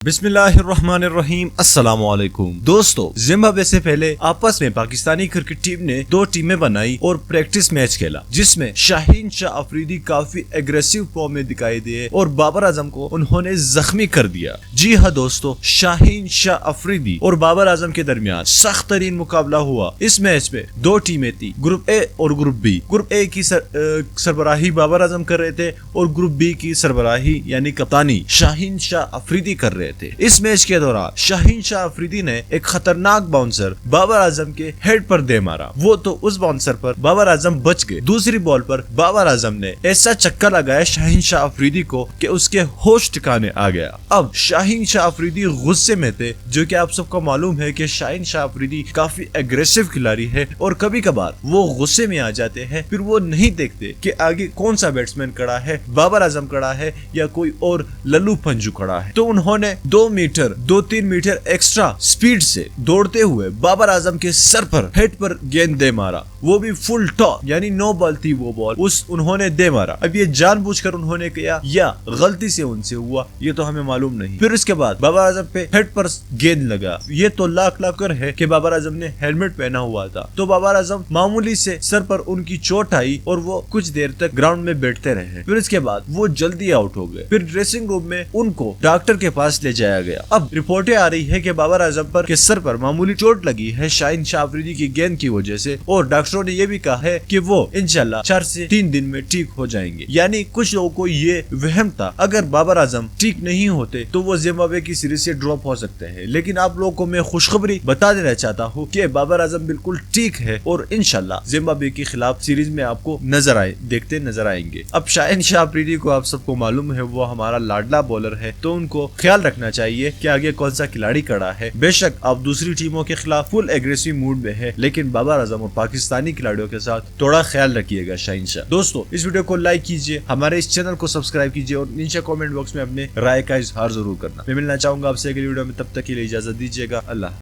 بسم اللہ الرحمن الرحیم، السلام علیکم دوستو۔ زمبابوے سے پہلے آپس میں پاکستانی کرکٹ ٹیم نے دو ٹیمیں بنائی اور پریکٹس میچ کھیلا، جس میں شاہین شاہ افریدی کافی اگریسو فارم میں دکھائی دیے اور بابر اعظم کو انہوں نے زخمی کر دیا۔ جی ہاں دوستو، شاہین شاہ افریدی اور بابر اعظم کے درمیان سخت ترین مقابلہ ہوا۔ اس میچ میں دو ٹیمیں تھی، گروپ اے اور گروپ بی۔ گروپ اے کی سربراہی بابر اعظم کر رہے تھے اور گروپ بی کی سربراہی یعنی کپتانی شاہین شاہ افریدی کر رہے تھے۔ اس میچ کے دوران شاہین شاہ افریدی نے ایک خطرناک باؤنسر بابر اعظم کے ہیڈ پر دے مارا، وہ تو اس باؤنسر پر بابر اعظم بچ گئے۔ دوسری بال پر بابر اعظم نے ایسا چکا لگایا شاہین شاہ افریدی کو کہ اس کے ہوش ٹھکانے آ گیا۔ اب شاہین شاہ افریدی غصے میں تھے، جو کہ آپ سب کو معلوم ہے کہ شاہین شاہ افریدی کافی اگریسو کھلاڑی ہے اور کبھی کبھار وہ غصے میں آ جاتے ہیں، پھر وہ نہیں دیکھتے کہ آگے کون سا بیٹسمین کھڑا ہے، بابر اعظم کھڑا ہے یا کوئی اور للو پنجو کھڑا ہے۔ تو انہوں نے 2-3 میٹر ایکسٹرا سپیڈ سے دوڑتے ہوئے بابر اعظم کے سر پر ہیڈ پر گیند دے مارا، وہ بھی فل ٹاس، یعنی نو بال تھی وہ بال، انہوں نے دے مارا۔ اب یہ جان بوجھ کر انہوں نے کیا یا غلطی سے ان سے ہوا، یہ تو ہمیں معلوم نہیں۔ پھر اس کے بعد بابر اعظم پہ ہیڈ پر گیند لگا۔ یہ تو لاکھ کر ہے کہ بابر اعظم نے ہیلمٹ پہنا ہوا تھا، تو بابر اعظم معمولی سے سر پر ان کی چوٹ آئی اور وہ کچھ دیر تک گراؤنڈ میں بیٹھتے رہے۔ پھر اس کے بعد وہ جلدی آؤٹ ہو گئے۔ پھر ڈریسنگ روم میں ان کو ڈاکٹر کے پاس لے جایا گیا۔ اب رپورٹیں آ رہی ہے کہ بابر اعظم پر کے سر پر معمولی چوٹ لگی ہے شاہین شاہ افریدی کی گیند کی وجہ سے، اور ڈاکٹروں نے یہ بھی کہا ہے کہ وہ انشاءاللہ 4 سے 3 دن میں ٹھیک ہو جائیں گے۔ یعنی کچھ لوگوں کو یہ وہم تھا اگر بابر اعظم ٹھیک نہیں ہوتے تو وہ زمبابوے کی سیریز سے ڈراپ ہو سکتے ہیں، لیکن آپ لوگوں کو میں خوشخبری بتا دینا چاہتا ہوں کہ بابر اعظم بالکل ٹھیک ہے اور انشاءاللہ زمبابوے کے خلاف سیریز میں آپ کو دیکھتے نظر آئیں گے۔ اب شاہین شاہ افریدی کو آپ سب کو معلوم ہے وہ ہمارا لاڈلا بولر ہے، تو ان کو خیال رکھنا چاہیے کہ آگے کون سا کھلاڑی کھڑا ہے۔ بے شک آپ دوسری ٹیموں کے خلاف فل ایگریسو موڈ میں ہے، لیکن بابر اعظم اور پاکستانی کھلاڑیوں کے ساتھ تھوڑا خیال رکھیے گا شاہین شاہ۔ دوستو، اس ویڈیو کو لائک کیجیے، ہمارے اس چینل کو سبسکرائب کیجیے اور نیچے کامنٹ باکس میں اپنے رائے کا اظہار ضرور کرنا۔ میں ملنا چاہوں گا آپ سے اگلی ویڈیو میں، تب تک کے لیے اجازت دیجیے گا۔ اللہ